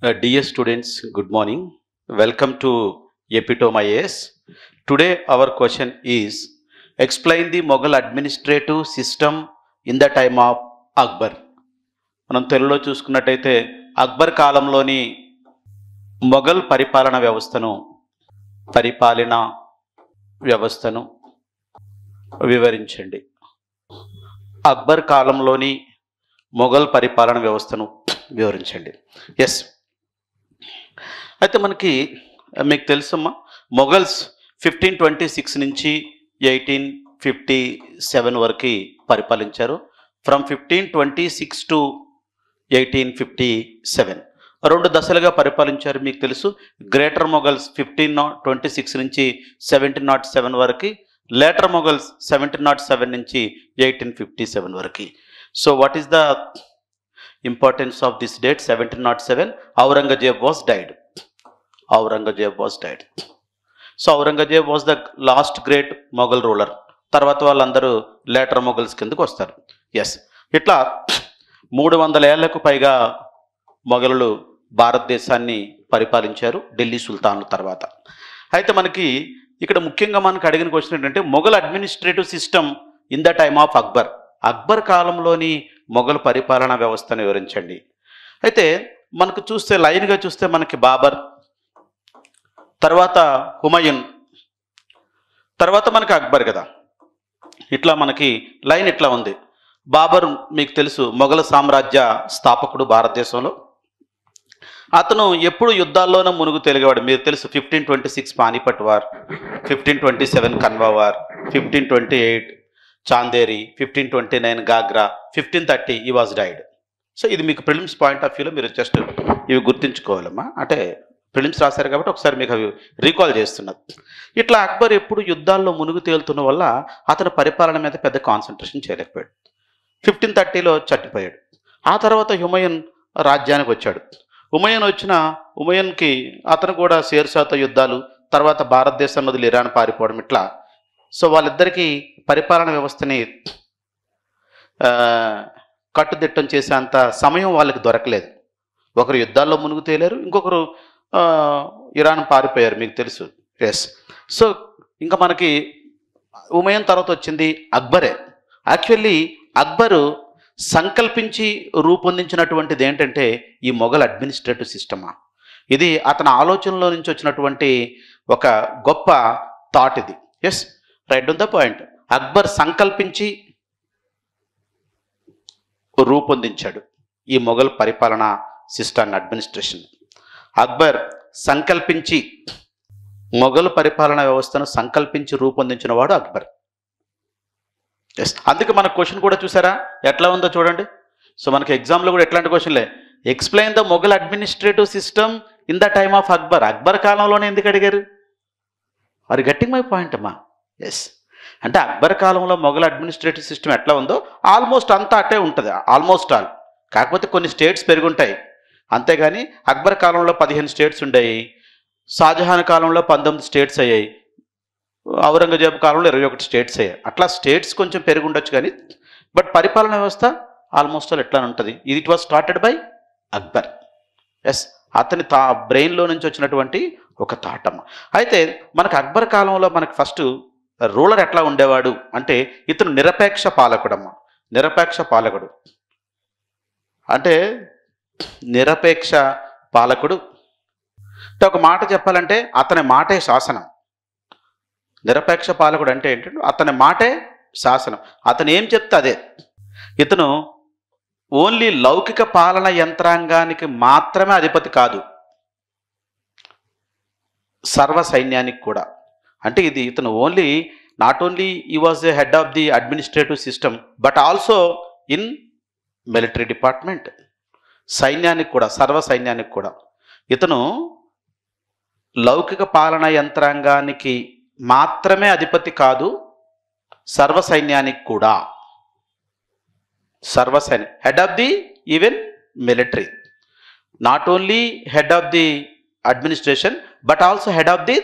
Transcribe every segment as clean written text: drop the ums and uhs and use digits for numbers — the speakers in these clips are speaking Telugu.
Dear students, good morning. Welcome to Epitome IAS. Today our question is explain the Mughal administrative system in the time of Akbar. మనం తెలుగులో చూసుకున్నట్టయితే అక్బర్ కాలంలోని మొఘల్ వ్యవస్థను వివరించండి. అక్బర్ కాలంలోని మొఘల్ పరిపాలన వ్యవస్థను వివరించండి. ఎస్, అయితే మీకు తెలుసమ్మా, మొఘల్స్ 1526 నుంచి 1857 వరకు పరిపాలించారు. ఫ్రమ్ 1526 టు 1857 రెండు దశలుగా పరిపాలించారు. మీకు తెలుసు, గ్రేటర్ మొఘల్స్ 1526 నుంచి 1707 వరకు, లేటర్ మొఘల్స్ 1707 నుంచి 1857 వరకు. So what is the importance of this date? 1707 Aurangzeb was died. So Aurangzeb was the last great Mughal ruler. తర్వాత వాళ్ళందరూ లేటర్ మొఘల్స్ కిందకు వస్తారు. ఎస్, ఇట్లా 300 ఏళ్లకు పైగా మొఘలులు భారతదేశాన్ని పరిపాలించారు, ఢిల్లీ సుల్తాన్ల తర్వాత. అయితే ఇక్కడ ముఖ్యంగా అడిగిన క్వశ్చన్ ఏంటంటే, Mughal administrative system in the time of Akbar. Akbar కాలంలోని మొఘల్ పరిపాలనా వ్యవస్థను వివరించండి. అయితే చూస్తే లైన్గా చూస్తే బాబర్, తర్వాత హుమయూన్, తర్వాత అక్బర్ కదా. ఇట్లా లైన్ ఇట్లా ఉంది. బాబర్ మీకు తెలుసు, మొఘల్ సామ్రాజ్య స్థాపకుడు భారతదేశంలో. అతను ఎప్పుడు యుద్ధాల్లోనూ మునుగు తెలిగేవాడు. మీరు తెలుసు, 1526 పానిపట్ వార్, 1527 కన్వా వార్, 1528 చాందేరి, 1529 గాగ్రా, 1530 ఈ వాజ్ డైడ్. సో ఇది మీకు ప్రిలిమ్స్ పాయింట్ ఆఫ్ వ్యూలో మీరు జస్ట్ ఇవి గుర్తుంచుకోవాలమ్మా. అంటే ప్రిలిమ్స్ రాశారు కాబట్టి ఒకసారి మీకు అవి రీకాల్ చేస్తున్నారు. ఇట్లా అక్బర్ ఎప్పుడు యుద్ధాల్లో మునుగు తేలుతున్న వల్ల అతని పరిపాలన మీద పెద్ద కాన్సన్ట్రేషన్ చేయలేకపోయాడు. 1530లో చనిపోయాడు. ఆ తర్వాత హుమయూన్ రాజ్యానికి వచ్చాడు. హుమయూన్కి అతను కూడా షేర్షాతో యుద్ధాలు, తర్వాత భారతదేశం వదిలి ఇరాన్ పారిపోవడం, ఇట్లా. సో వాళ్ళిద్దరికీ పరిపాలన వ్యవస్థని కట్టుదిట్టం చేసేంత సమయం వాళ్ళకి దొరకలేదు. ఒకరు యుద్ధాల్లో మునుగు తేలారు, ఇంకొకరు ఇరాన్ పారిపోయారు, మీకు తెలుసు. ఎస్, సో ఇంకా హుమయూన్ తర్వాత వచ్చింది అక్బరే. యాక్చువల్లీ అక్బరు సంకల్పించి రూపొందించినటువంటిది ఏంటంటే ఈ మొఘల్ అడ్మినిస్ట్రేటివ్ సిస్టమా. ఇది అతని ఆలోచనలో నుంచి వచ్చినటువంటి ఒక గొప్ప థాట్ ఇది. Yes, right on the point. Akbar సంకల్పించి రూపొందించాడు ఈ మొఘల్ పరిపాలనా సిస్టమ్ అడ్మినిస్ట్రేషన్. అక్బర్ సంకల్పించి మొఘల్ పరిపాలనా వ్యవస్థను సంకల్పించి రూపొందించిన వాడు అక్బర్. ఎస్, అందుకే క్వశ్చన్ కూడా చూసారా ఎట్లా ఉందో చూడండి. సో ఎగ్జామ్లో కూడా ఎట్లాంటి క్వశ్చన్లే, explain the Mughal administrative system in the time of Akbar. Akbar కాలంలోనే ఎందుకు అడిగారు? అది గట్టింగ్ మై పాయింట్ అమ్మా. ఎస్, అంటే అక్బర్ కాలంలో మొఘల్ అడ్మినిస్ట్రేటివ్ సిస్టమ్ ఎట్లా ఉందో ఆల్మోస్ట్ అంతా అట్టే ఉంటుంది, ఆల్మోస్ట్ ఆల్. కాకపోతే కొన్ని స్టేట్స్ పెరుగుంటాయి, అంతేగాని అక్బర్ కాలంలో 15 స్టేట్స్ ఉండేవి, షాజహాన్ కాలంలో 19 స్టేట్స్ అయ్యాయి, ఔరంగజేబు కాలంలో 21 స్టేట్స్ అయ్యాయి. అట్లా స్టేట్స్ కొంచెం పెరుగుండొచ్చు కానీ బట్ పరిపాలన వ్యవస్థ ఆల్మోస్ట్ ఆల్ ఎట్లా ఉంటుంది. It was started by Akbar. Yes, అతని బ్రెయిన్లో నుంచి వచ్చినటువంటి ఒక థాట్ అమ్మ. అయితే అక్బర్ కాలంలో ఫస్ట్ రూలర్ ఎట్లా ఉండేవాడు అంటే ఇతను నిరపేక్ష పాలకుడమ్మ. నిరపేక్ష పాలకుడు అంటే ఒక మాట చెప్పాలంటే అతని మాటే శాసనం. నిరపేక్ష పాలకుడు అంటే ఏంటంటే అతని మాటే శాసనం, అతను ఏం చెప్తే అదే. ఇతను ఓన్లీ లౌకిక పాలన యంత్రాంగానికి మాత్రమే అధిపతి కాదు, సర్వ సైన్యానికి కూడా. అంటే ఇతను నాట్ ఓన్లీ ఈ was a head of the administrative system but also in military department. సైన్యానికి కూడా, సర్వ సైన్యానికి కూడా. ఇతను లౌకిక పాలన యంత్రాంగానికి మాత్రమే అధిపతి కాదు, సర్వ సైన్యానికి కూడా. సర్వసైన్యం, head of the even military. Not only head of the administration but also head of the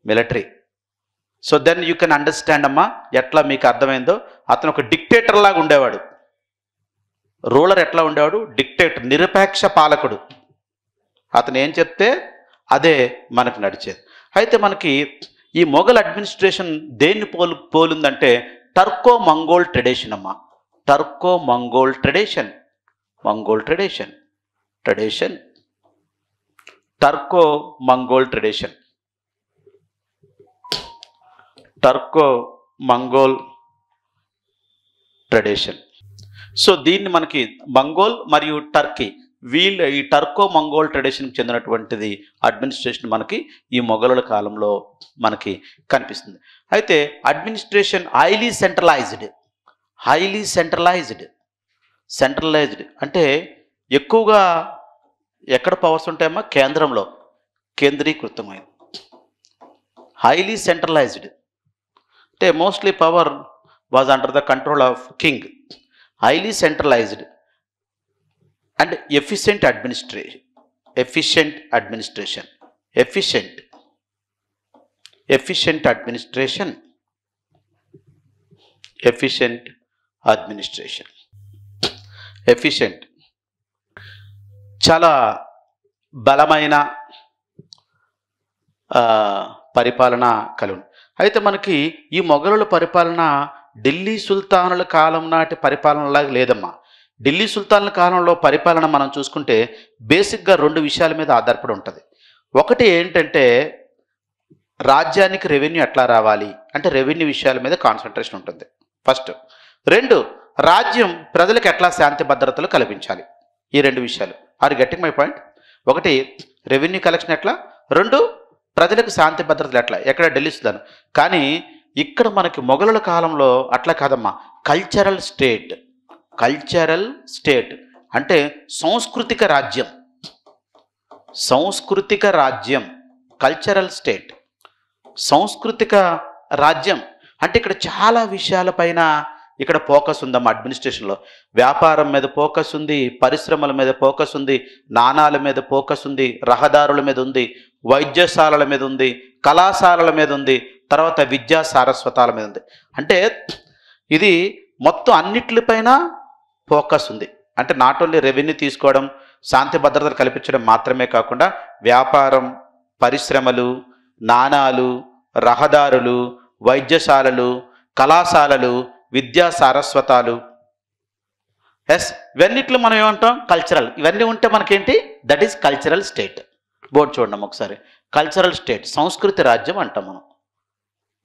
military. So then you can understand అమ్మా ఎట్లా మీకు అర్థమైందో. అతను ఒక డిక్టేటర్ లాగా ఉండేవాడు. రూలర్ ఎట్లా ఉండేవాడు? డిక్టేటర్, నిరపేక్ష పాలకుడు. అతను ఏం చెప్తే అదే మనకు నడిచేది. అయితే మనకి ఈ మొఘల్ అడ్మినిస్ట్రేషన్ దేన్ని పోలుందంటే టర్కో మంగోల్ ట్రెడిషన్ అమ్మ. Turco Mongol tradition, Mongol tradition, tradition, Turco Mongol tradition, Turco Mongol tradition. So దీన్ని మనకి మంగోల్ మరియు టర్కీ ఈ టర్కో మంగోల్ ట్రెడిషన్కి చెందినటువంటిది అడ్మినిస్ట్రేషన్ మనకి ఈ మొఘలుల కాలంలో మనకి కనిపిస్తుంది. అయితే అడ్మినిస్ట్రేషన్ హైలీ సెంట్రలైజ్డ్ అంటే ఎక్కువగా ఎక్కడ పవర్స్ ఉంటాయమ్మా? కేంద్రంలో కేంద్రీకృతమైంది. హైలీ సెంట్రలైజ్డ్ అంటే mostly power was under the control of king. Highly centralised and efficient administration, efficient administration, చాలా బలమైన పరిపాలన కలుగు. అయితే మనకి ఈ మొఘలుల పరిపాలన ఢిల్లీ సుల్తానుల కాలం నాటి పరిపాలనలాగా లేదమ్మా. ఢిల్లీ సుల్తాన్ల కాలంలో పరిపాలన మనం చూసుకుంటే బేసిక్గా 2 విషయాల మీద ఆధారపడి ఉంటుంది. ఒకటి ఏంటంటే రాజ్యానికి రెవెన్యూ ఎట్లా రావాలి అంటే రెవెన్యూ విషయాల మీద కాన్సన్ట్రేషన్ ఉంటుంది ఫస్ట్. 2 రాజ్యం ప్రజలకు ఎట్లా శాంతి భద్రతలు కల్పించాలి. ఈ 2 విషయాలు. Are getting my point? ఒకటి రెవెన్యూ కలెక్షన్ ఎట్లా, 2 ప్రజలకు శాంతి భద్రతలు ఎట్లా. ఎక్కడ ఢిల్లీ సుల్తాన్. కానీ ఇక్కడ మనకి మొఘలుల కాలంలో అట్లా కాదమ్మా. కల్చరల్ స్టేట్ అంటే సాంస్కృతిక రాజ్యం, కల్చరల్ స్టేట్, సాంస్కృతిక రాజ్యం. అంటే ఇక్కడ చాలా విషయాలపైన ఇక్కడ ఫోకస్ ఉందమ్మా అడ్మినిస్ట్రేషన్లో. వ్యాపారం మీద ఫోకస్ ఉంది, పరిశ్రమల మీద ఫోకస్ ఉంది, నాణాల మీద ఫోకస్ ఉంది, రహదారుల మీద ఉంది, వైద్యశాలల మీద ఉంది, కళాశాలల మీద ఉంది, తర్వాత విద్యా సారస్వతాల మీద ఉంది. అంటే ఇది మొత్తం అన్నిటిపైన ఫోకస్ ఉంది. అంటే నాట్ ఓన్లీ రెవెన్యూ తీసుకోవడం, శాంతి భద్రతలు కల్పించడం మాత్రమే కాకుండా వ్యాపారం, పరిశ్రమలు, నాణాలు, రహదారులు, వైద్యశాలలు, కళాశాలలు, విద్యా సారస్వతాలు, ఇవన్నిట్లో మనం ఏమంటాం? కల్చరల్. ఇవన్నీ ఉంటే మనకేంటి? That is cultural state. Board చూడండి ఒకసారి. కల్చరల్ స్టేట్, సంస్కృతి రాజ్యం అంటాం మనం.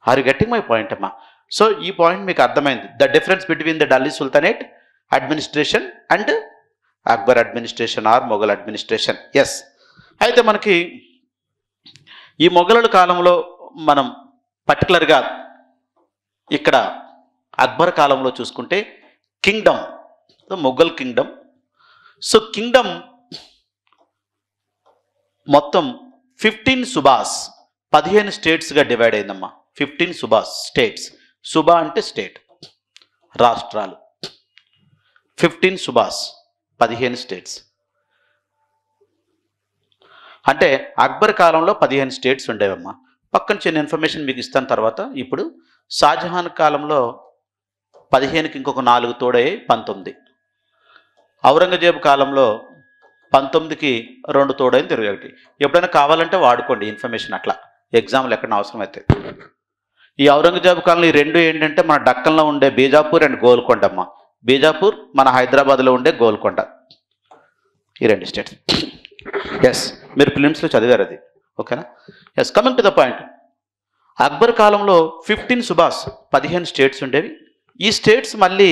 Are you getting my point అమ్మా? సో ఈ పాయింట్ మీకు అర్థమైంది. The difference between the Delhi sultanate administration and Akbar administration or Mughal administration. Yes. అయితే మనకి ఈ మొఘలుల కాలంలో మనం పర్టికులర్గా ఇక్కడ అక్బర్ కాలంలో చూసుకుంటే Kingdom, Mughal Kingdom. So Kingdom మొత్తం 15 సుబాస్, 15 స్టేట్స్గా డివైడ్ అయిందమ్మా. 15 సుబాస్ స్టేట్స్. సుబా అంటే స్టేట్, రాష్ట్రాలు. 15 సుబాస్, 15 స్టేట్స్. అంటే అక్బర్ కాలంలో 15 స్టేట్స్ ఉండేవమ్మా. పక్కన చిన్న ఇన్ఫర్మేషన్ మీకు ఇస్తాను తర్వాత. ఇప్పుడు షాజహాన్ కాలంలో 15కి ఇంకొక 4 తోడయ్యాయి, 19. ఔరంగజేబు కాలంలో 19కి 2 తోడైంది, 21. ఎప్పుడైనా కావాలంటే వాడుకోండి ఇన్ఫర్మేషన్, అట్లా ఎగ్జామ్లు ఎక్కడ అవసరం అయితే. ఈ ఔరంగజేబు కాలంలో ఈ 2 ఏంటంటే మన డక్కన్లో ఉండే బీజాపూర్ అండ్ గోల్కొండ అమ్మ. బీజాపూర్ మన హైదరాబాద్లో ఉండే గోల్కొండ, ఈ 2 స్టేట్స్. ఎస్, మీరు ఫిలిమ్స్లో చదివారు అది. ఓకేనా? Yes, coming to the point. Akbar కాలంలో 15 సుబాస్, 15 స్టేట్స్ ఉండేవి. ఈ స్టేట్స్ మళ్ళీ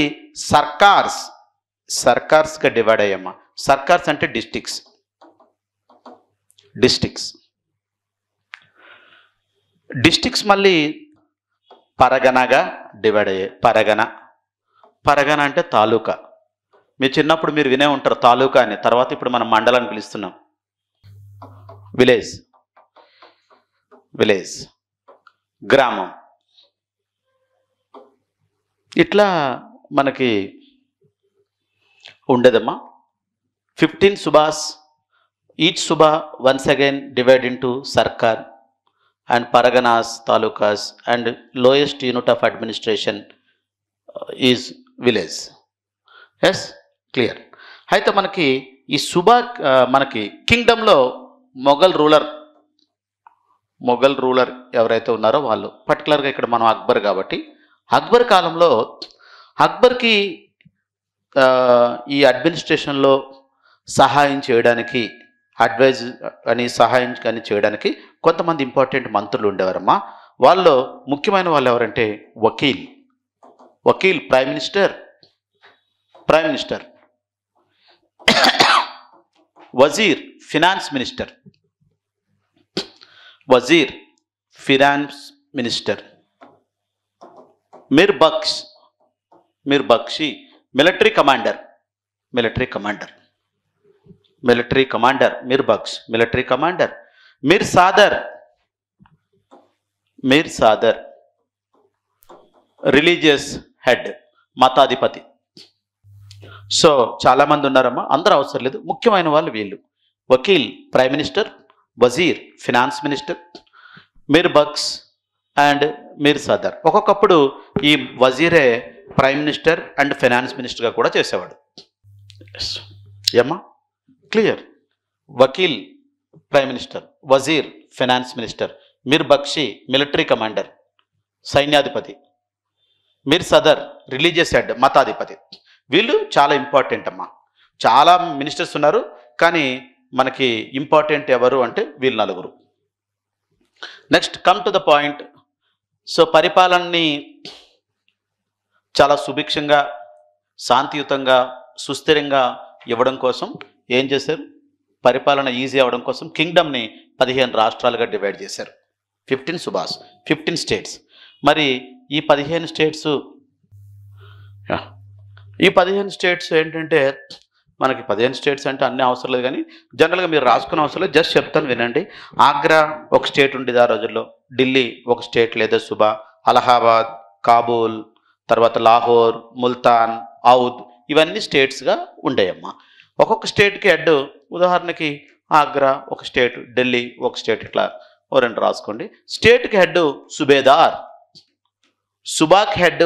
సర్కార్స్గా డివైడ్ అయ్యామ్మా. సర్కార్స్ అంటే డిస్ట్రిక్ట్స్. డిస్ట్రిక్ట్స్ మళ్ళీ పరగనగా డివైడ్ అయ్యాయి. పరగన అంటే తాలూకా. మీరు చిన్నప్పుడు మీరు వినే ఉంటారు తాలూకా అని. తర్వాత ఇప్పుడు మనం మండలాన్ని పిలుస్తున్నాం. విలేజ్, గ్రామం. ఇట్లా మనకి ఉండేదమ్మా. 15 subahs. Each subah once again divide into sarkar and parganas, talukas, and lowest unit of administration is village. Yes, clear. అయితే మనకి ఈ మనకి కింగ్డమ్లో మొఘల్ రూలర్ ఎవరైతే ఉన్నారో వాళ్ళు, పర్టికులర్గా ఇక్కడ మనం అక్బర్ కాబట్టి అక్బర్ కాలంలో అక్బర్కి ఈ అడ్మినిస్ట్రేషన్లో సహాయం చేయడానికి, అడ్వైజ్ అని సహాయం కానీ చేయడానికి కొంతమంది ఇంపార్టెంట్ మంత్రులు ఉండేవారమ్మా. వాళ్ళు ముఖ్యమైన వాళ్ళు ఎవరంటే vakil prime minister, wazir finance minister, mir bakhshi military commander, mir bakhsh military commander, mir sadr religious head, మతాధిపతి. సో చాలామంది ఉన్నారమ్మా, అందరూ అవసరం లేదు, ముఖ్యమైన వాళ్ళు వీళ్ళు: vakil prime minister, wazir finance minister, mir bakhsh and mir sadr. ఒక్కొక్కప్పుడు ఈ వజీరే ప్రైమ్ మినిస్టర్ అండ్ ఫైనాన్స్ మినిస్టర్గా కూడా చేసేవాడు. ఏమ్మా clear? Vakil prime minister, wazir finance minister, mir bakhshi military commander సైన్యాధిపతి, మీర్ సదర్ రిలీజియస్ హెడ్ మతాధిపతి. వీళ్ళు చాలా ఇంపార్టెంట్ అమ్మా. చాలా మినిస్టర్స్ ఉన్నారు, కానీ మనకి ఇంపార్టెంట్ ఎవరు అంటే వీళ్ళు నలుగురు. Next come to the point. So పరిపాలనని చాలా సుభిక్షంగా, శాంతియుతంగా, సుస్థిరంగా ఇవ్వడం కోసం ఏం చేశారు? పరిపాలన ఈజీ అవ్వడం కోసం కింగ్డమ్ని 15 రాష్ట్రాలుగా డివైడ్ చేశారు. 15 స్టేట్స్. మరి ఈ 15 స్టేట్స్ ఏంటంటే, మనకి 15 స్టేట్స్ అంటే అన్నీ అవసరం లేదు, కానీ జనరల్గా మీరు రాసుకునే అవసరం లేదు, జస్ట్ చెప్తాను వినండి. ఆగ్రా ఒక స్టేట్ ఉండేది ఆ రోజుల్లో, ఢిల్లీ ఒక స్టేట్ లేదా సుబా, అలహాబాద్, కాబూల్, తర్వాత లాహోర్, ముల్తాన్, ఔద్, ఇవన్నీ స్టేట్స్గా ఉండేయమ్మా. ఒక్కొక్క స్టేట్కి హెడ్, ఉదాహరణకి ఆగ్రా ఒక స్టేట్, ఢిల్లీ ఒక స్టేట్, ఇట్లా ఓ 2 రాసుకోండి. స్టేట్కి హెడ్ సుబేదార్, సుబాకి హెడ్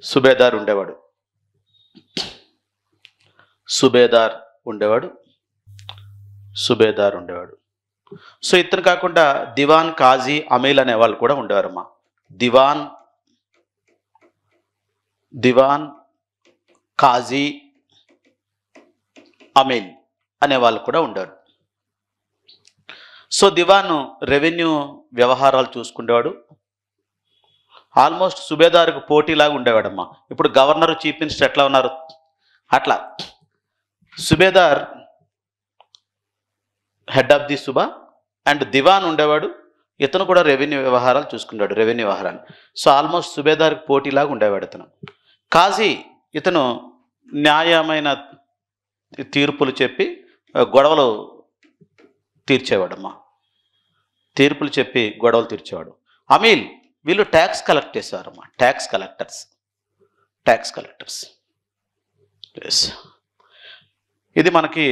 సుబేదార్ ఉండేవాడు. సో ఇతను కాకుండా దివాన్, కాజీ, అమీల్ అనే వాళ్ళు కూడా ఉండేవారమ్మా. దివాన్, కాజీ, అమీల్ అనే వాళ్ళు కూడా ఉండేవారు. సో దివాన్ రెవెన్యూ వ్యవహారాలు చూసుకునేవాడు. ఆల్మోస్ట్ సుబేదార్కు పోటీలాగా ఉండేవాడమ్మా. ఇప్పుడు గవర్నరు, చీఫ్ మినిస్టర్ ఎట్లా ఉన్నారు అట్లా subedar head of the subah and diwan ఉండేవాడు. ఇతను కూడా రెవెన్యూ వ్యవహారాలు చూసుకున్నాడు, రెవెన్యూ వ్యవహారాలు. సో ఆల్మోస్ట్ సుబేదార్కి పోటీలాగా ఉండేవాడు ఇతను. కాజీ, ఇతను న్యాయమైన తీర్పులు చెప్పి గొడవలు తీర్చేవాడమ్మా. అమీల్, వీళ్ళు ట్యాక్స్ కలెక్ట్ చేసేవారమ్మా. Tax collectors. ఎస్, ఇది మనకి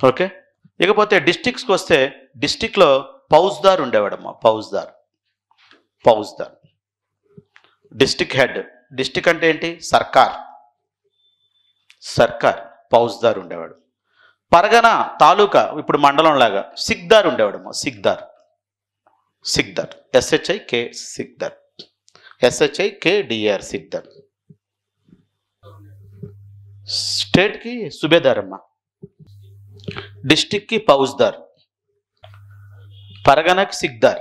ఓకే. ఇకపోతే డిస్ట్రిక్ట్స్కి వస్తే, డిస్ట్రిక్ట్లో ఫౌజ్దార్ ఉండేవాడమ్మా. Faujdar district head. డిస్ట్రిక్ట్ అంటే ఏంటి? సర్కార్. ఫౌజ్దార్ ఉండేవాడు. పరగనా, తాలూకా, ఇప్పుడు మండలం లాగా సిక్దార్ ఉండేవాడమ్మా. సిక్దార్ SHIKDAR సిక్దార్. స్టేట్కి సుబేదార్ అమ్మా, డిస్ట్రిక్ట్కి ఫౌజ్దార్, పరగనకి సిక్దార్.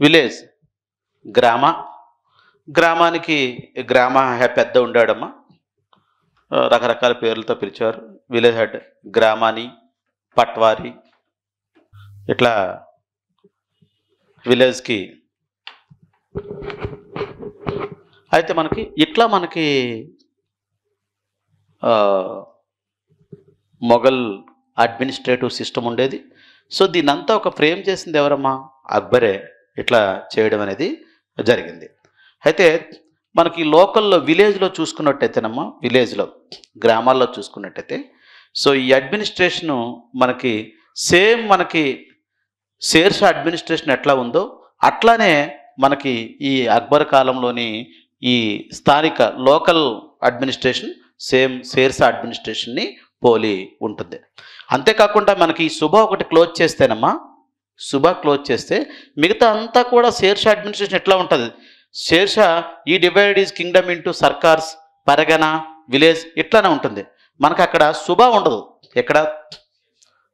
విలేజ్ గ్రామానికి పెద్ద ఉండాడమ్మా. రకరకాల పేర్లతో పిలిచారు. విలేజ్ హెడ్ గ్రామాని, పట్వారి, ఇట్లా విలేజ్కి. అయితే మనకి మొఘల్ అడ్మినిస్ట్రేటివ్ సిస్టమ్ ఉండేది. సో దీనంతా ఒక ఫ్రేమ్ చేసింది ఎవరమ్మా? అక్బరే ఇట్లా చేయడం అనేది జరిగింది. అయితే మనకి లోకల్లో విలేజ్లో చూసుకున్నట్టయితేనమ్మా, గ్రామాల్లో చూసుకున్నట్టయితే, సో ఈ అడ్మినిస్ట్రేషను మనకి సేమ్ మనకి షేర్షా అడ్మినిస్ట్రేషన్ ఎట్లా ఉందో అట్లానే మనకి ఈ అక్బర్ కాలంలోని ఈ స్థానిక లోకల్ అడ్మినిస్ట్రేషన్ సేమ్ షేర్షా అడ్మినిస్ట్రేషన్ని పోలి ఉంటుంది. అంతేకాకుండా మనకి సుబ ఒకటి క్లోజ్ చేస్తేనమ్మా, సుబ క్లోజ్ చేస్తే మిగతా అంతా కూడా షేర్షా అడ్మినిస్ట్రేషన్ ఎట్లా ఉంటుంది, షేర్షా ఈ divide is kingdom into sarkars, pargana, village ఇట్లానే ఉంటుంది. మనకు అక్కడ సుబ ఉండదు, ఎక్కడ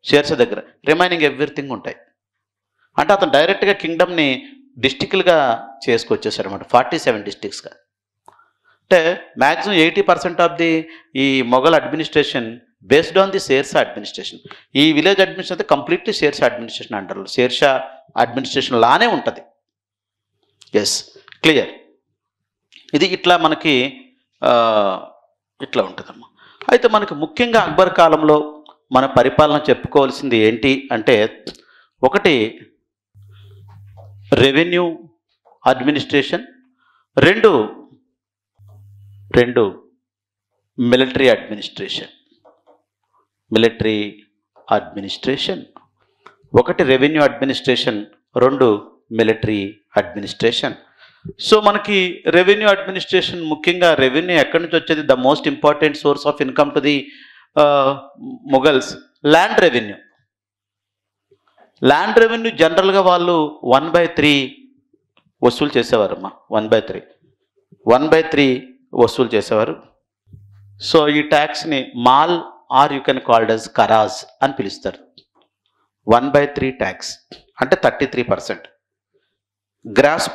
షేర్షా దగ్గర రిమైనింగ్ ఎవ్రీథింగ్ ఉంటాయి. అంటే అతను డైరెక్ట్గా కింగ్డమ్ని డిస్టిక్లుగా చేసుకొచ్చేసారు అనమాట, 47 డిస్టిక్స్గా. అంటే మ్యాక్సిమం 80% ఆఫ్ ది ఈ Mughal administration based on the Sher Shah administration. ఈ విలేజ్ అడ్మినిస్ట్రేషన్ అయితే కంప్లీట్లీ షేర్షా అడ్మినిస్ట్రేషన్ అంటారు, షేర్షా అడ్మినిస్ట్రేషన్ లానే ఉంటుంది. Yes, clear. ఇది ఇట్లా మనకి ఇట్లా ఉంటుందమ్మా. అయితే మనకి ముఖ్యంగా అక్బర్ కాలంలో మన పరిపాలన చెప్పుకోవాల్సింది ఏంటి అంటే, ఒకటి రెవెన్యూ అడ్మినిస్ట్రేషన్, రెండు మిలిటరీ అడ్మినిస్ట్రేషన్. ఒకటి రెవెన్యూ అడ్మినిస్ట్రేషన్, రెండు మిలిటరీ అడ్మినిస్ట్రేషన్. సో మనకి రెవెన్యూ అడ్మినిస్ట్రేషన్ ముఖ్యంగా రెవెన్యూ ఎక్కడి నుంచి వచ్చేది, the most important source of income to the Mughals, land revenue. Land revenue జనరల్గా వాళ్ళు 1/3 వసూలు చేసేవారమ్మా, 1/3 వసూలు చేసేవారు. సో ఈ ట్యాక్స్ని mal or you can called as kharaj అని పిలుస్తారు. 1/3 ట్యాక్స్ అంటే 33%. గ్రాస్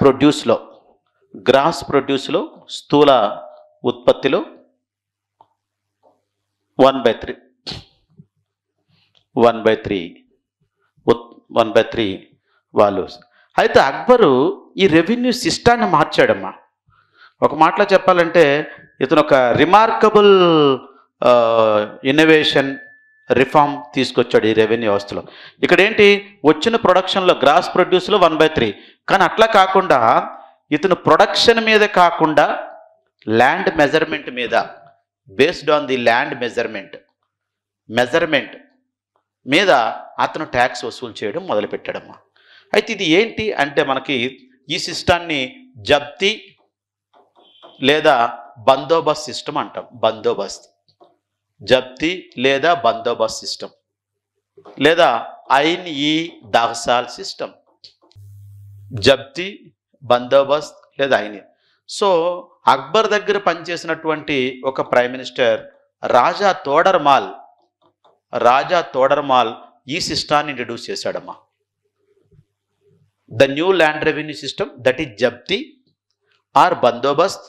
ప్రొడ్యూస్లో స్థూల ఉత్పత్తిలో 1/3 వాళ్ళు. అయితే అక్బరు ఈ రెవెన్యూ సిస్టాన్ని మార్చాడమ్మా. ఒక మాటలో చెప్పాలంటే ఇతను ఒక రిమార్కబుల్ ఇన్నోవేషన్, రిఫార్మ్ తీసుకొచ్చాడు ఈ రెవెన్యూ వ్యవస్థలో. ఇక్కడ ఏంటి, వచ్చిన ప్రొడక్షన్లో గ్రాస్ ప్రొడ్యూస్లో 1/3, కానీ అట్లా కాకుండా ఇతను ప్రొడక్షన్ మీద కాకుండా ల్యాండ్ మెజర్మెంట్ మీద, based on the land measurement మీద అతను ట్యాక్స్ వసూలు చేయడం మొదలుపెట్టాడమ్మా. అయితే ఇది ఏంటి అంటే మనకి ఈ సిస్టాన్ని జప్తీ లేదా బందోబస్త్ సిస్టమ్ అంటాం. జప్తీ లేదా బందోబస్త్ సిస్టమ్, లేదా ఐన్ ఈ దాహసాల్ సిస్టమ్. జప్తీ, బందోబస్త్ లేదా ఐన్. సో అక్బర్ దగ్గర పనిచేసినటువంటి ఒక ప్రైమ్ మినిస్టర్ రాజా తోడర్మాల్ ఈ సిస్టాన్ని ఇంట్రడ్యూస్ చేశాడమ్మా. The new land revenue system, that is zabti or bandobast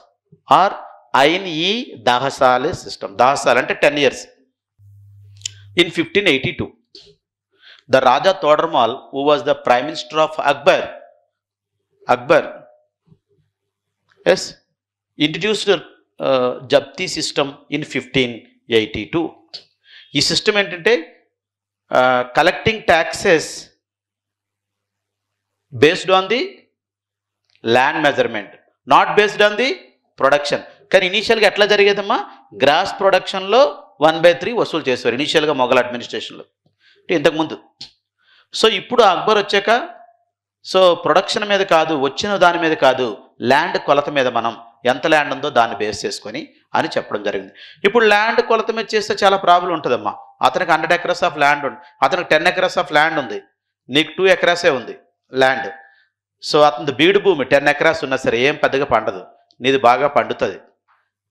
or ain i dahsala system. Dahsala అంటే 10 years. In 1582 the Raja Todar Mal, who was the prime minister of Akbar introduced zabti system in 1582. ఈ సిస్టమ్ ఏంటంటే collecting taxes based on the land measurement, not based on the production. కానీ ఇనీషియల్గా ఎట్లా జరిగేదమ్మా, గ్రాస్ ప్రొడక్షన్లో 1/3 వసూలు చేసేవారు ఇనీషియల్గా మొఘల్ అడ్మినిస్ట్రేషన్లో, అంటే ఇంతకుముందు. సో ఇప్పుడు అక్బర్ వచ్చాక సో ప్రొడక్షన్ మీద కాదు, వచ్చిన దాని మీద కాదు, ల్యాండ్ కొలత మీద మనం ఎంత ల్యాండ్ ఉందో దాన్ని బేస్ చేసుకొని అని చెప్పడం జరిగింది. ఇప్పుడు ల్యాండ్ కొలత మీద చేస్తే చాలా ప్రాబ్లం ఉంటుందమ్మా. అతనికి 100 acres ఆఫ్ ల్యాండ్ ఉంది, అతనికి 10 acres ఆఫ్ ల్యాండ్ ఉంది, నీకు 2 acres ఉంది ల్యాండ్. సో అతని బీడు భూమి 10 acres ఉన్నా సరే ఏం పెద్దగా పండదు, నీది బాగా పండుతుంది.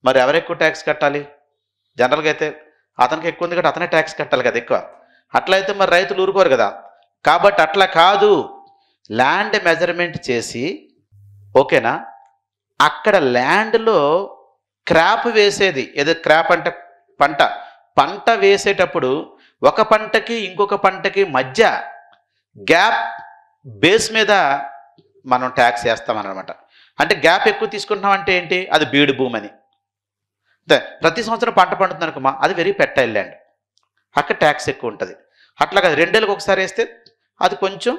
మరి ఎవరు ఎక్కువ ట్యాక్స్ కట్టాలి? జనరల్గా అయితే అతనికి ఎక్కువ ఉంది కాబట్టి అతనే ట్యాక్స్ కట్టాలి కదా ఎక్కువ. అట్లయితే మరి రైతులు ఊరుకోరు కదా. కాబట్టి అట్లా కాదు, ల్యాండ్ మెజర్మెంట్ చేసి, ఓకేనా, అక్కడ ల్యాండ్లో క్రాప్ వేసేది, ఏదో క్రాప్ అంటే పంట వేసేటప్పుడు ఒక పంటకి ఇంకొక పంటకి మధ్య గ్యాప్ బేస్ మీద మనం ట్యాక్స్ వేస్తామన్నమాట. అంటే గ్యాప్ ఎక్కువ తీసుకుంటున్నాం అంటే ఏంటి, అది బీడు భూమి అని. ప్రతి సంవత్సరం పంట పండుతుంది అనుకోమా, అది వెరీ ఫెర్టైల్ ల్యాండ్, అక్కడ ట్యాక్స్ ఎక్కువ ఉంటుంది. అట్లా కాదు, 2 ఏళ్ళకి ఒకసారి వేస్తే అది కొంచెం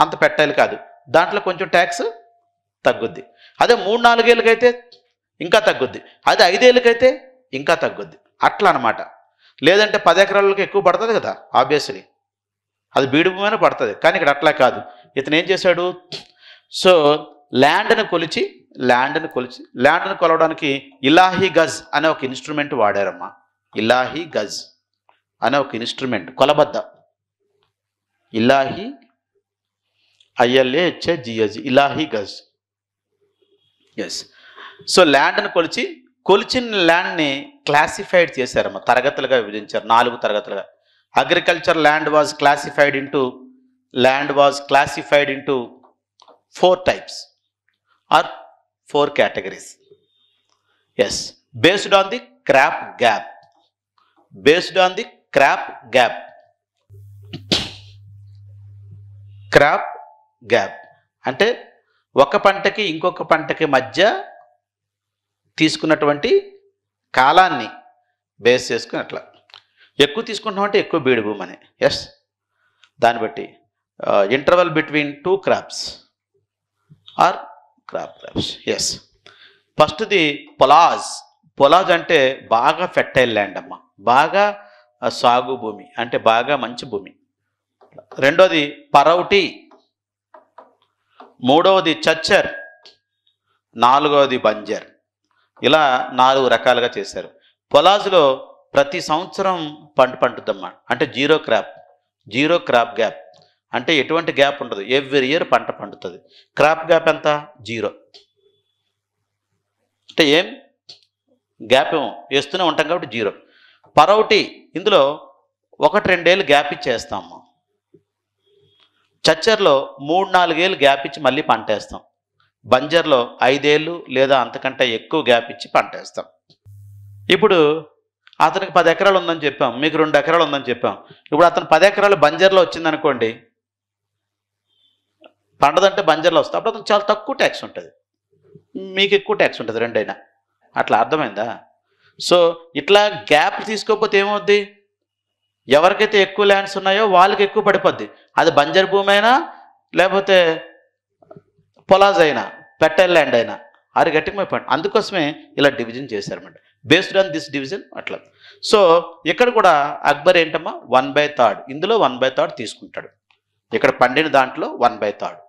అంత ఫెర్టైల్ కాదు, దాంట్లో కొంచెం ట్యాక్స్ తగ్గుద్ది. అదే 3-4 ఏళ్ళకైతే ఇంకా తగ్గుద్ది, అది 5 ఏళ్ళకైతే ఇంకా తగ్గుద్ది, అట్లా అనమాట. లేదంటే 10 ఎకరాలకి ఎక్కువ పడుతుంది కదా, ఆబ్వియస్లీ అది బీడు భూమి అయినా పడుతుంది. కానీ ఇక్కడ అట్లా కాదు. ఇతను ఏం చేశాడు, సో ల్యాండ్ని కొలిచి ల్యాండ్ని కొలవడానికి ఇలాహీ గజ్ అనే ఒక ఇన్స్ట్రుమెంట్ వాడారమ్మా. ఇలాహీ గజ్ అనే ఒక ఇన్స్ట్రుమెంట్, కొలబద్ద. Ilahi ILAHGZ, ilahi gaz. Yes. So ల్యాండ్ని కొలిచిన ల్యాండ్ని క్లాసిఫైడ్ చేశారమ్మా, తరగతులుగా విభజించారు, 4 తరగతులుగా. Agriculture land was classified into 4 types or 4 categories. Yes, based on the crop gap. Crop gap అంటే ఒక పంటకి ఇంకొక పంటకి మధ్య తీసుకున్నటువంటి కాలాన్ని బేస్ చేసుకుని అట్లా. ఎక్కువ తీసుకుంటున్నాం అంటే ఎక్కువ బీడు భూమి అని. ఎస్, దాన్ని బట్టి interval between 2 crops or crops. Yes. ఫస్ట్ది పొలాజ్ అంటే బాగా ఫెర్టైల్ ల్యాండ్ అమ్మ, బాగా సాగు భూమి అంటే బాగా మంచి భూమి. రెండోది పరౌటి, మూడవది చచ్చర్, నాలుగవది బంజర్. ఇలా 4 రకాలుగా చేశారు. పొలాజ్లో ప్రతి సంవత్సరం పండుద్దమ్మా, అంటే జీరో క్రాప్ గ్యాప్ అంటే ఎటువంటి గ్యాప్ ఉండదు, ఎవ్రీ ఇయర్ పంట పండుతుంది. క్రాప్ గ్యాప్ ఎంత? 0. అంటే ఏం గ్యాప్ ఏమో వేస్తూనే ఉంటాం కాబట్టి 0. పరౌటి, ఇందులో 1-2 ఏళ్ళు గ్యాప్ ఇచ్చేస్తాము. చచ్చర్లో 3-4 ఏళ్ళు గ్యాప్ ఇచ్చి మళ్ళీ పంట వేస్తాం. బంజర్లో 5 ఏళ్ళు లేదా అంతకంటే ఎక్కువ గ్యాప్ ఇచ్చి పంట వేస్తాం. ఇప్పుడు అతనికి 10 ఎకరాలు ఉందని చెప్పాం, మీకు 2 ఎకరాలు ఉందని చెప్పాం. ఇప్పుడు అతను 10 ఎకరాలు బంజర్లో వచ్చిందనుకోండి, పండదంటే బంజర్లో వస్తుంది, అప్పుడు అతను చాలా తక్కువ ట్యాక్స్ ఉంటుంది, మీకు ఎక్కువ ట్యాక్స్ ఉంటుంది, రెండైనా. అట్లా అర్థమైందా? సో ఇట్లా గ్యాప్ తీసుకోకపోతే ఏమవుద్ది, ఎవరికైతే ఎక్కువ ల్యాండ్స్ ఉన్నాయో వాళ్ళకి ఎక్కువ పడిపోద్ది. అది బంజర్ భూమి అయినా లేకపోతే పొలాజ్ అయినా ఫెర్టైల్ ల్యాండ్ అయినా అది గట్టిమైపోయింది. అందుకోసమే ఇలా డివిజన్ చేశారన్నమాట, బేస్డ్ ఆన్ దిస్ డివిజన్ అట్లా. సో ఇక్కడ కూడా అక్బర్ ఏంటమ్మా 1/3, ఇందులో 1/3 తీసుకుంటాడు. ఇక్కడ పండిన దాంట్లో 1/3.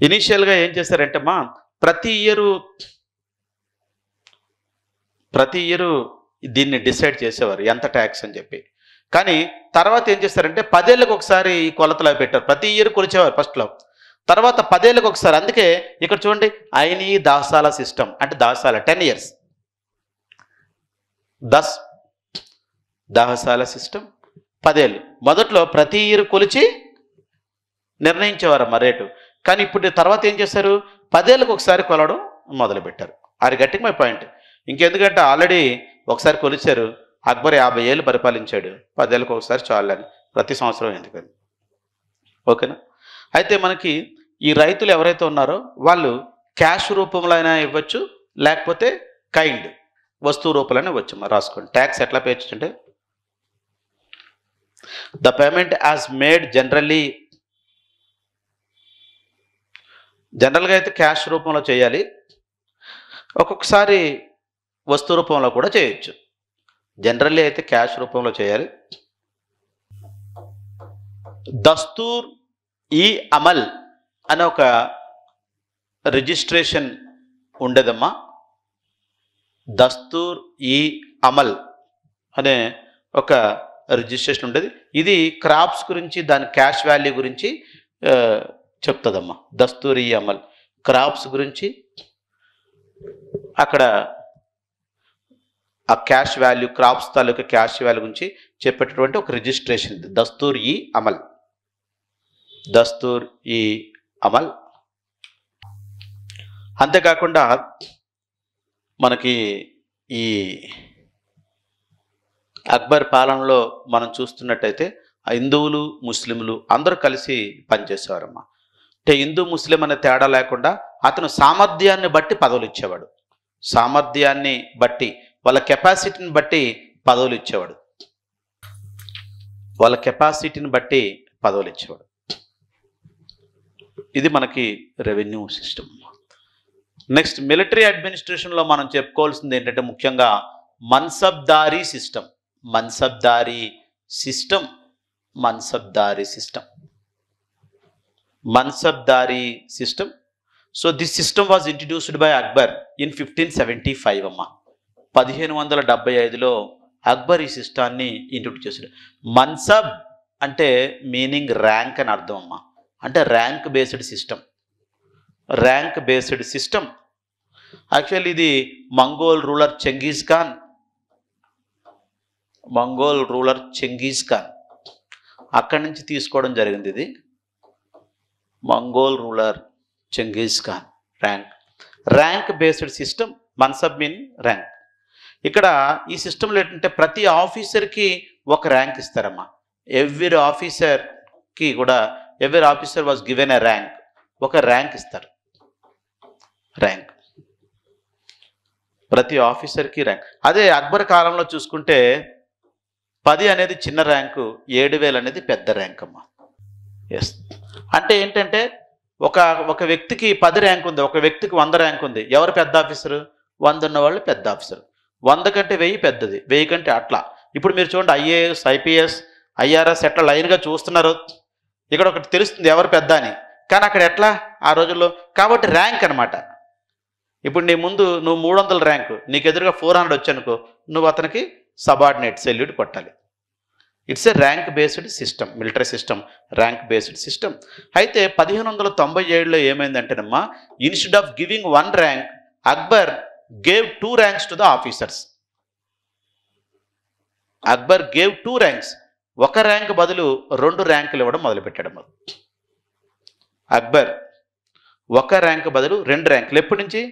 ఇనీషియల్గా ఏం చేశారంటమ్మా, ప్రతి ఇయరు దీన్ని డిసైడ్ చేసేవారు ఎంత ట్యాక్స్ అని చెప్పి. కానీ తర్వాత ఏం చేస్తారంటే 10 ఏళ్ళకి ఒకసారి ఈ కొలతలు పెట్టారు. ప్రతి ఇయర్ కొలిచేవారు ఫస్ట్లో, తర్వాత 10 ఏళ్ళకి ఒకసారి. అందుకే ఇక్కడ చూడండి, ఐనీ దాసాల సిస్టమ్ అంటే దాసాల 10 years, దాసాల సిస్టమ్ 10 ఏళ్ళు. మొదట్లో ప్రతి ఇయర్ కొలిచి నిర్ణయించేవారమ్మ రేటు. కానీ ఇప్పుడు తర్వాత ఏం చేశారు, 10 ఏళ్ళకి ఒకసారి కొలవడం మొదలుపెట్టారు. అది గట్టిగా మై పాయింట్. ఇంకెందుకంటే ఆల్రెడీ ఒకసారి కొలిచారు, అక్బర్ 50 ఏళ్ళు పరిపాలించాడు, 10 ఏళ్ళకి ఒకసారి చాలని, ప్రతి సంవత్సరం ఎందుకని. ఓకేనా? అయితే మనకి ఈ రైతులు ఎవరైతే ఉన్నారో వాళ్ళు క్యాష్ రూపంలో అయినా ఇవ్వచ్చు, లేకపోతే కైండ్ వస్తువు రూపంలోనే ఇవ్వచ్చు. మరి రాసుకోండి, ట్యాక్స్ ఎట్లా పే అంటే ద పేమెంట్ యాజ్ మేడ్ జనరల్గా అయితే క్యాష్ రూపంలో చేయాలి, ఒక్కొక్కసారి వస్తు రూపంలో కూడా చేయొచ్చు. జనరల్లీ అయితే క్యాష్ రూపంలో చేయాలి. దస్తూర్ ఈ అమల్ అనే ఒక రిజిస్ట్రేషన్ ఉండేదమ్మా. దస్తూర్ ఈ అమల్ అనే ఒక రిజిస్ట్రేషన్ ఉండేది. ఇది క్రాప్స్ గురించి, దాని క్యాష్ వాల్యూ గురించి చెప్తుందమ్మా. దస్తూర్ ఈ అమల్ క్రాప్స్ గురించి, అక్కడ ఆ క్యాష్ వాల్యూ, క్రాప్స్ తాలూకా క్యాష్ వాల్యూ గురించి చెప్పేటటువంటి ఒక రిజిస్ట్రేషన్ ఇది, దస్తూర్ ఈ అమల్. అంతేకాకుండా మనకి ఈ అక్బర్ పాలనలో మనం చూస్తున్నట్టయితే హిందువులు ముస్లింలు అందరూ కలిసి పనిచేసేవారమ్మా. అంటే హిందూ ముస్లిం అనే తేడా లేకుండా అతను సామర్థ్యాన్ని బట్టి పదవులు ఇచ్చేవాడు, సామర్థ్యాన్ని బట్టి, వాళ్ళ కెపాసిటీని బట్టి పదవులు ఇచ్చేవాడు, ఇది మనకి రెవెన్యూ సిస్టమ్. నెక్స్ట్ మిలిటరీ అడ్మినిస్ట్రేషన్లో మనం చెప్పుకోవాల్సింది ఏంటంటే ముఖ్యంగా mansabdari system. Mansabdari system. So this system was introduced by Akbar in 1575 అమ్మ. 1575లో అక్బర్ ఈ సిస్టాన్ని ఇంట్రడ్యూస్ చేశాడు. మన్సబ్ అంటే మీనింగ్ ర్యాంక్ అని అర్థం అమ్మ. అంటే rank based system. Rank based system. Actually ఇది మంగోల్ రూలర్ చెంగీజ్ ఖాన్ అక్కడి నుంచి తీసుకోవడం జరిగింది. ఇది Mongol ruler Genghis Khan. Rank based system. Mansab mean rank. ఇక్కడ ఈ సిస్టంలో ఏంటంటే ప్రతి ఆఫీసర్కి ఒక ర్యాంక్ ఇస్తారమ్మా. Every officer was given a rank. ఒక ర్యాంక్ ఇస్తారు. ర్యాంక్ ప్రతి ఆఫీసర్కి ర్యాంక్. అదే అక్బర్ కాలంలో చూసుకుంటే 10 అనేది చిన్న ర్యాంకు, 7000 అనేది పెద్ద ర్యాంక్ అమ్మా. ఎస్. అంటే ఏంటంటే ఒక వ్యక్తికి 10 ర్యాంక్ ఉంది, ఒక వ్యక్తికి 100 ర్యాంక్ ఉంది. ఎవరు పెద్ద ఆఫీసరు? 100 ఉన్నవాళ్ళు పెద్ద ఆఫీసరు. 100 కంటే 1000 పెద్దది, 1000 కంటే అట్లా. ఇప్పుడు మీరు చూడండి, ఐఏఎస్, ఐపీఎస్, ఐఆర్ఎస్ ఎట్లా లైన్గా చూస్తున్నారు. ఇక్కడ ఒకటి తెలుస్తుంది ఎవరు పెద్ద అని. కానీ అక్కడ ఎట్లా ఆ రోజుల్లో? కాబట్టి ర్యాంక్ అనమాట. ఇప్పుడు నీ ముందు నువ్వు 300 ర్యాంకు, నీకు ఎదురుగా 400 వచ్చానుకో, నువ్వు అతనికి సబార్డినేట్ సెల్యూట్ కొట్టాలి. It's a rank based system. Military system rank based system. అయితే 1597లో ఏమైందంటేనమ్మా, instead of giving 1 rank, Akbar gave 2 ranks to the officers. Akbar gave 2 ranks. 1 rank బదులు 2 ర్యాంకులు ఇవ్వడం మొదలుపెట్టాడు. అక్బర్ 1 ర్యాంక్ బదులు 2 ర్యాంకులు. ఎప్పటి నుంచి?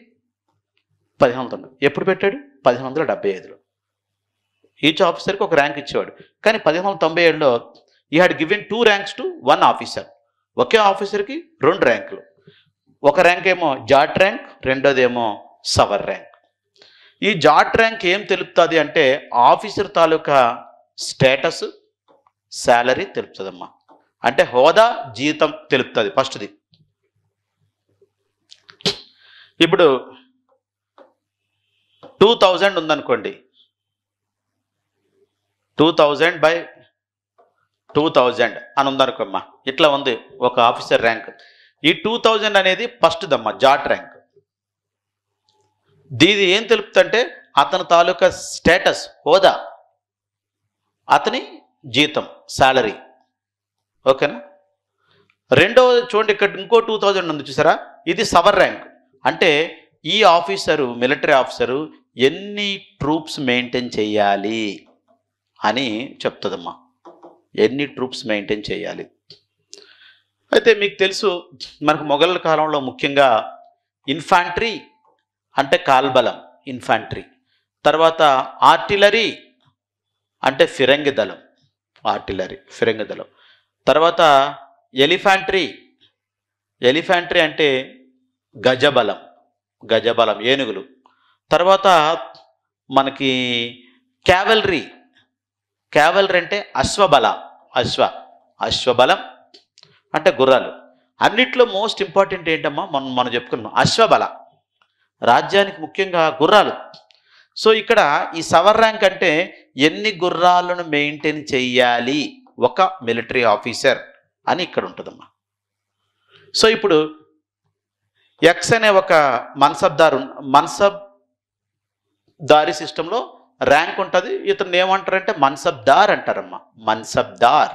1500. ఎప్పుడు పెట్టాడు? 1575లో. ఈచ్ ఆఫీసర్కి 1 ర్యాంక్ ఇచ్చేవాడు. కానీ 1597లో ఈ had given 2 ranks to 1 officer. ఒకే ఆఫీసర్కి 2 ర్యాంకులు. 1 ర్యాంక్ ఏమో జాట్ ర్యాంక్, రెండోదేమో సవర్ ర్యాంక్. ఈ జాట్ ర్యాంక్ ఏం తెలుపుతుంది అంటే ఆఫీసర్ తాలూకా స్టేటస్, శాలరీ తెలుపుతుందమ్మా. అంటే హోదా, జీతం తెలుపుతుంది ఫస్ట్ది. ఇప్పుడు 2000 ఉందనుకోండి, 2000/2000 అని ఉందనుకోమ్మా. ఇట్లా ఉంది ఒక ఆఫీసర్ ర్యాంక్. ఈ 2000 అనేది ఫస్ట్దమ్మా, జాట్ ర్యాంక్. దీది ఏం తెలుపుతుందంటే అతని తాలూకా స్టేటస్, హోదా, అతని జీతం, శాలరీ. ఓకేనా? రెండవది చూడండి, ఇక్కడ ఇంకో 2000 ఉంది చూసారా, ఇది సవర్ ర్యాంక్. అంటే ఈ ఆఫీసరు, మిలిటరీ ఆఫీసరు ఎన్ని ట్రూప్స్ మెయింటైన్ చేయాలి అని చెప్తుందమ్మా. ఎన్ని ట్రూప్స్ మెయింటైన్ చేయాలి. అయితే మీకు తెలుసు, మనకు మొఘలుల కాలంలో ముఖ్యంగా ఇన్ఫాంట్రీ అంటే కాల్బలం, ఇన్ఫాంట్రీ. తర్వాత ఆర్టిలరీ అంటే ఫిరంగి దళం, ఆర్టిలరీ ఫిరంగి దళం. తర్వాత ఎలిఫాంట్రీ అంటే గజబలం, ఏనుగులు. తర్వాత మనకి క్యావెలరీ అంటే అశ్వబలం అంటే గుర్రాలు. అన్నిట్లో మోస్ట్ ఇంపార్టెంట్ ఏంటమ్మా, మనం చెప్పుకున్నాం అశ్వబల. రాజ్యానికి ముఖ్యంగా గుర్రాలు. సో ఇక్కడ ఈ సవర్ ర్యాంక్ అంటే ఎన్ని గుర్రాలను మెయింటైన్ చెయ్యాలి ఒక మిలిటరీ ఆఫీసర్ అని ఇక్కడ ఉంటుందమ్మా. సో ఇప్పుడు ఎక్స్ అనే ఒక మన్సబ్దారీ సిస్టంలో ర్యాంక్ ఉంటుంది. ఇతను ఏమంటారంటే మన్సబ్దార్ అంటారమ్మా. మన్సబ్దార్.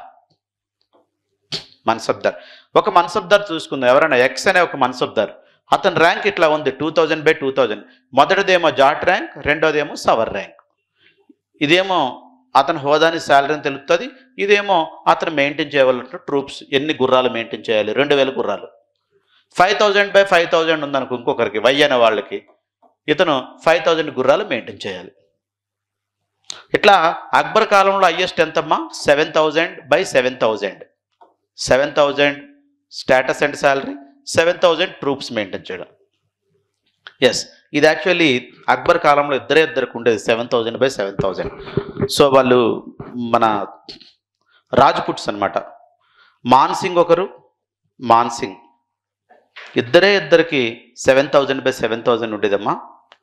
ఒక మన్సబ్దార్ చూసుకుందాం. ఎవరైనా ఎక్స్ అనే ఒక మన్సబ్దార్, అతని ర్యాంక్ ఇట్లా ఉంది, 2000/2000. మొదటిదేమో జాట్ ర్యాంక్, రెండోదేమో సవర్ ర్యాంక్. ఇదేమో అతని హోదాని, శాలరీని తెలుపుతుంది. ఇదేమో అతను మెయింటైన్ చేయవలసిన ట్రూప్స్, ఎన్ని గుర్రాలు మెయింటైన్ చేయాలి, 2000 గుర్రాలు. 5000/5000 ఉందనుకో ఇంకొకరికి, వై అనే వాళ్ళకి, ఇతను 5000 గుర్రాలు మెయింటైన్ చేయాలి. ఇట్లా అక్బర్ కాలంలో హైయెస్ట్ ఎంతమ్మా? 7000/7000. 7000 status and salary, 7000 troops maintain చేయడం. ఎస్, ఇది యాక్చువల్లీ అక్బర్ కాలంలో ఇద్దరికి ఉండేది 7000/7000. సో వాళ్ళు మన రాజ్పుట్స్ అనమాట. మాన్సింగ్ ఒకరు, ఇద్దరికి 7000/7000 ఉండేదమ్మా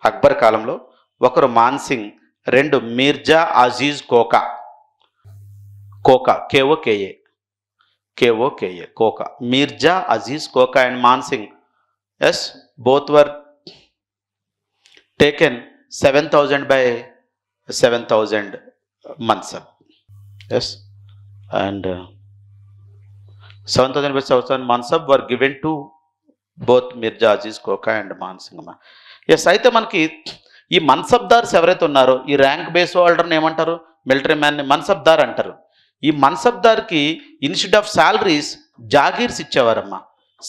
అక్బర్ కాలంలో. ఒకరు Man Singh, 2 Mirza Aziz Koka, KOKA. KOKA, Koka. Mirza Aziz Koka and Mansinghh, yes, both were taken 7,000 by 7,000 Mansab. Yes, and 7,000 by 7,000 Mansab were given to both Mirza Aziz Koka and Mansingh్. ఎస్, అయితే మనకి ఈ మన్సబ్దార్స్ ఎవరైతే ఉన్నారో ఈ ర్యాంక్ బేస్ హోల్డర్ని ఏమంటారు? మిలిటరీ మ్యాన్ని మన్సబ్దార్ అంటారు. ఈ మన్సబ్దార్కి ఇన్స్టెడ్ ఆఫ్ శాలరీస్ జాగీర్స్ ఇచ్చేవారమ్మా.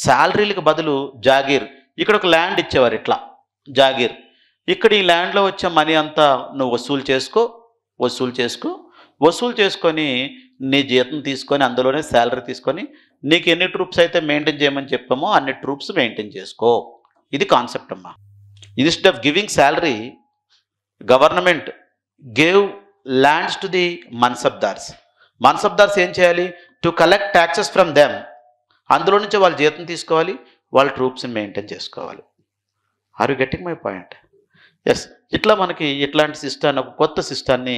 శాలరీలకు బదులు జాగీర్. ఇక్కడ ఒక ల్యాండ్ ఇచ్చేవారు, ఇట్లా జాగీర్. ఇక్కడ ఈ ల్యాండ్లో వచ్చే మనీ అంతా నువ్వు వసూలు చేసుకొని నీ జీతం తీసుకొని అందులోనే శాలరీ తీసుకొని నీకు ఎన్ని ట్రూప్స్ అయితే మెయింటైన్ చేయమని చెప్పామో అన్ని ట్రూప్స్ మెయింటైన్ చేసుకో. ఇది కాన్సెప్ట్ అమ్మా. Instead of giving salary, government gave lands to the mansabdars. Mansabdars ఏం చేయాలి? To collect taxes from them. అందులో నుంచి వాళ్ళు జీతం తీసుకోవాలి, వాళ్ళ ట్రూప్స్ని మెయింటైన్ చేసుకోవాలి. Are you getting my point? Yes, ఇట్లా మనకి ఇట్లాంటి సిస్టాన్ని, ఒక కొత్త సిస్టాన్ని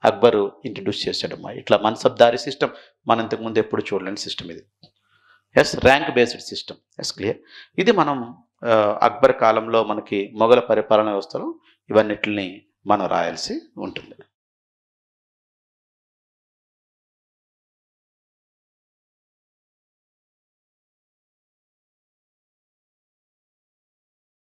అక్బరు ఇంట్రడ్యూస్ చేశాడమ్మా. ఇట్లా మన్సబ్దారీ సిస్టమ్ మనం ఇంతకుముందు ఎప్పుడు చూడలేని సిస్టమ్ ఇది. Yes, rank based system. Yes, clear. ఇది మనం అక్బర్ కాలంలో మనకి మొఘల పరిపాలన వ్యవస్థలో ఇవన్నిటిని మనం రాయాల్సి ఉంటుంది.